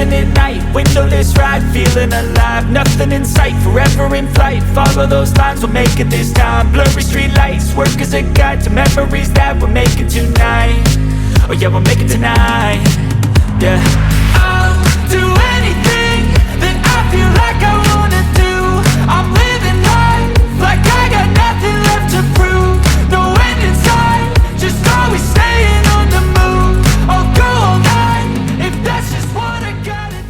silent at night, windowless ride, feeling alive. Nothing in sight, forever in flight. Follow those lines, we'll make it this time. Blurry street lights, work as a guide to memories that we're making tonight. Oh yeah, we'll make it tonight. Yeah, I'll do anything that I feel like I wanna do. I'm living life like I got nothing left to prove. No end in sight, just always staying on the move. I'll go all night if that's just what I got in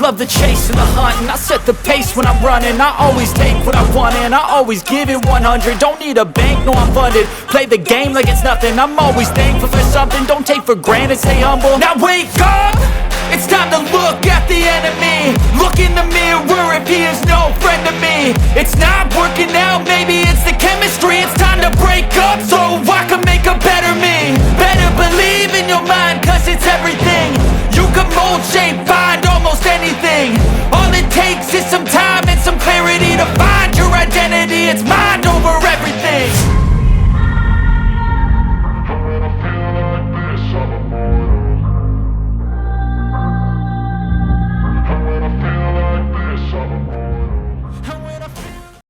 love the chase and the hunt, and I set the pace when I'm running. I always take what I want and I always give it 100. Don't need a bank, no I'm funded. Play the game like it's nothing. I'm always thankful for something. Don't take for granted, stay humble. Now wake up! It's time to look at the enemy. Look in the mirror if he is no friend to me. It's not working out, maybe it's the chemistry. It's time to break up so I can make a better me. Better believe in your mind, cause it's everything.